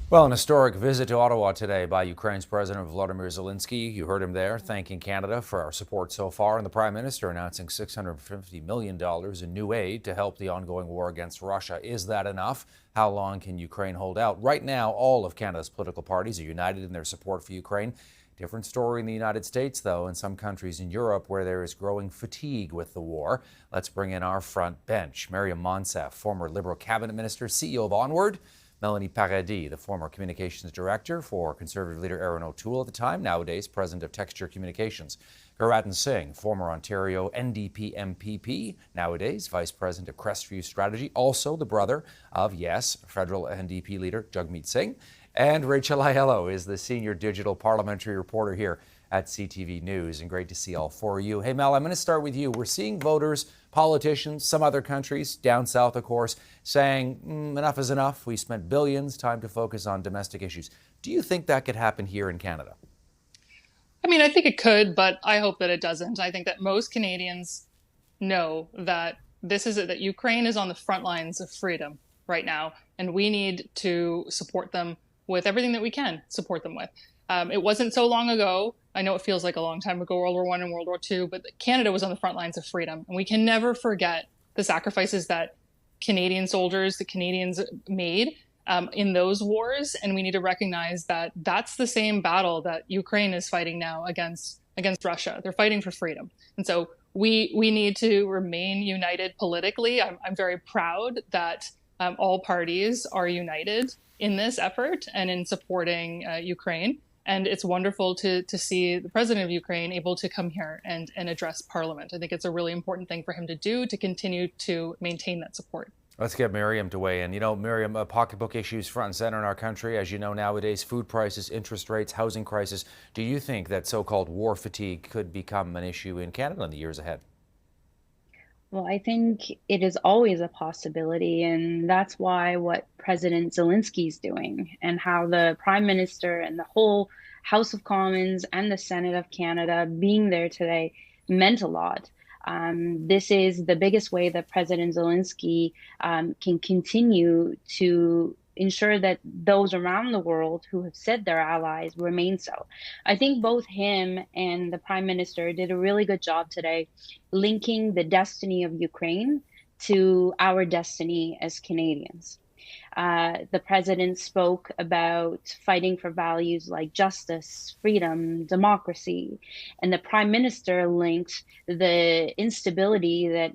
Well, an historic visit to Ottawa today by Ukraine's President Volodymyr Zelensky. You heard him there thanking Canada for our support so far, and the Prime Minister announcing $650 million in new aid to help the ongoing war against Russia. Is that enough? How long can Ukraine hold out? Right now, all of Canada's political parties are united in their support for Ukraine. Different story in the United States, though, and some countries in Europe where there is growing fatigue with the war. Let's bring in our front bench. Maryam Monsef, former Liberal cabinet minister, CEO of Onward. Melanie Paradis, the former communications director for Conservative leader Erin O'Toole at the time, nowadays president of Texture Communications. Guratan Singh, former Ontario NDP MPP, nowadays vice president of Crestview Strategy, also the brother of, yes, federal NDP leader Jagmeet Singh. And Rachel Aiello is the senior digital parliamentary reporter here at CTV News, and great to see all four of you. Hey, Mel, I'm going to start with you. We're seeing voters, politicians, some other countries, down south, of course, saying enough is enough. We spent billions, time to focus on domestic issues. Do you think that could happen here in Canada? I mean, I think it could, but I hope that it doesn't. I think that most Canadians know that that Ukraine is on the front lines of freedom right now, and we need to support them with everything that we can support them with. It wasn't so long ago. I know it feels like a long time ago, World War I and World War II, but Canada was on the front lines of freedom, and we can never forget the sacrifices that Canadian soldiers, the Canadians made in those wars, and we need to recognize that that's the same battle that Ukraine is fighting now against Russia. They're fighting for freedom, and so we need to remain united politically. I'm very proud that all parties are united in this effort and in supporting Ukraine. And it's wonderful to see the president of Ukraine able to come here and address Parliament. I think it's a really important thing for him to do to continue to maintain that support. Let's get Miriam to weigh in. You know, Miriam, pocketbook issues front and center in our country. As you know, nowadays, food prices, interest rates, housing crisis. Do you think that so-called war fatigue could become an issue in Canada in the years ahead? Well, I think it is always a possibility, and that's why what President Zelensky is doing and how the Prime Minister and the whole House of Commons and the Senate of Canada being there today meant a lot. This is the biggest way that President Zelensky can continue to ensure that those around the world who have said they're allies remain so. I think both him and the Prime Minister did a really good job today linking the destiny of Ukraine to our destiny as Canadians. The president spoke about fighting for values like justice, freedom, democracy, and the prime minister linked the instability that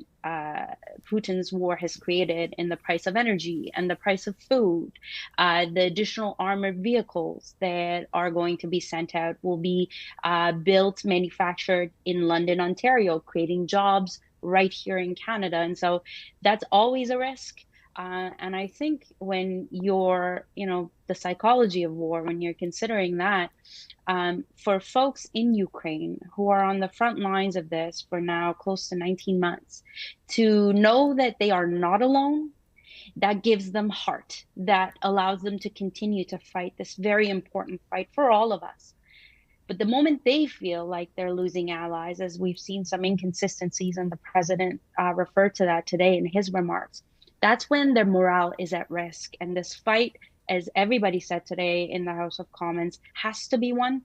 Putin's war has created in the price of energy and the price of food. The additional armored vehicles that are going to be sent out will be built, manufactured in London, Ontario, creating jobs right here in Canada. And so that's always a risk. And I think when you're, the psychology of war, when you're considering that, for folks in Ukraine who are on the front lines of this for now close to 19 months, to know that they are not alone, that gives them heart, that allows them to continue to fight this very important fight for all of us. But the moment they feel like they're losing allies, as we've seen some inconsistencies, and the president referred to that today in his remarks, that's when their morale is at risk. And this fight, as everybody said today in the House of Commons, has to be won.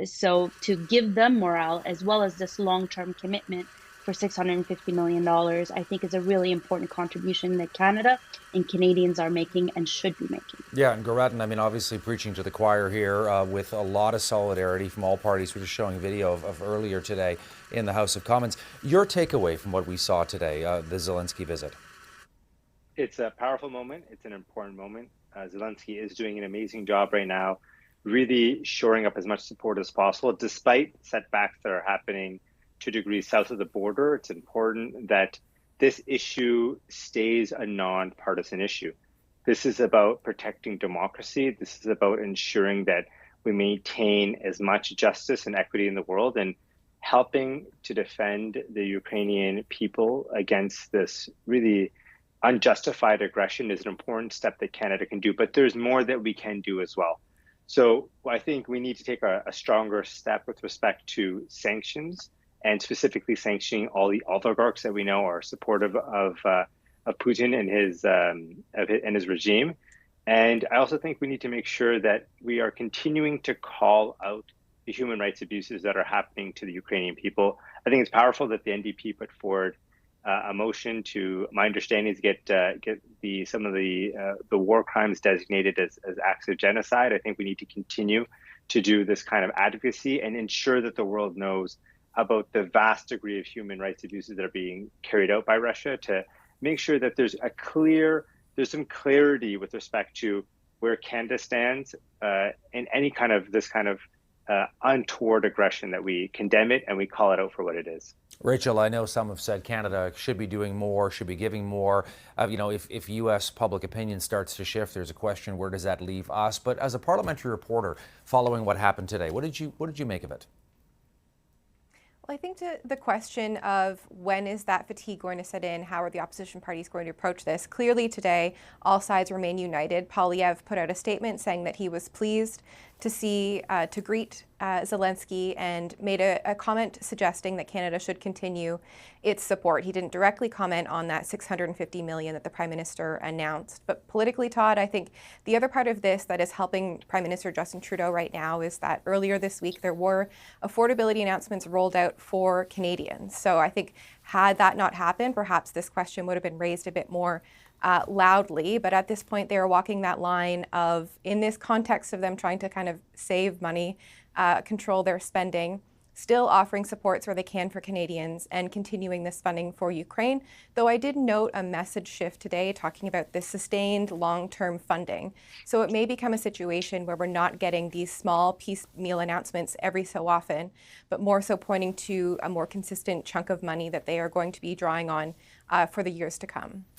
So to give them morale, as well as this long-term commitment for $650 million, I think is a really important contribution that Canada and Canadians are making and should be making. Yeah, and Guratin, I mean, obviously preaching to the choir here with a lot of solidarity from all parties. We're just showing a video of earlier today in the House of Commons. Your takeaway from what we saw today, the Zelensky visit? It's a powerful moment. It's an important moment. Zelensky is doing an amazing job right now, really shoring up as much support as possible, despite setbacks that are happening 2 degrees south of the border. It's important that this issue stays a non-partisan issue. This is about protecting democracy. This is about ensuring that we maintain as much justice and equity in the world, and helping to defend the Ukrainian people against this really unjustified aggression is an important step that Canada can do, but there's more that we can do as well. So I think we need to take a stronger step with respect to sanctions, and specifically sanctioning all the oligarchs that we know are supportive of Putin and his regime. And I also think we need to make sure that we are continuing to call out the human rights abuses that are happening to the Ukrainian people. I think it's powerful that the NDP put forward a motion to, my understanding is get some of the war crimes designated as acts of genocide. I think we need to continue to do this kind of advocacy and ensure that the world knows about the vast degree of human rights abuses that are being carried out by Russia, to make sure that there's some clarity with respect to where Canada stands in any kind of this kind of untoward aggression, that we condemn it and we call it out for what it is. Rachel, I know some have said Canada should be doing more, should be giving more. If U.S. public opinion starts to shift, there's a question, where does that leave us? But as a parliamentary reporter, following what happened today, what did you make of it? Well, I think to the question of when is that fatigue going to set in, how are the opposition parties going to approach this? Clearly today, all sides remain united. Poilievre put out a statement saying that he was pleased to greet Zelensky, and made a comment suggesting that Canada should continue its support. He didn't directly comment on that $650 million that the Prime Minister announced. But politically, Todd, I think the other part of this that is helping Prime Minister Justin Trudeau right now is that earlier this week there were affordability announcements rolled out for Canadians. So I think had that not happened, perhaps this question would have been raised a bit more loudly, but at this point they are walking that line of, in this context of them trying to kind of save money, control their spending, still offering supports where they can for Canadians and continuing this funding for Ukraine. Though I did note a message shift today talking about this sustained long-term funding. So it may become a situation where we're not getting these small piecemeal announcements every so often, but more so pointing to a more consistent chunk of money that they are going to be drawing on for the years to come.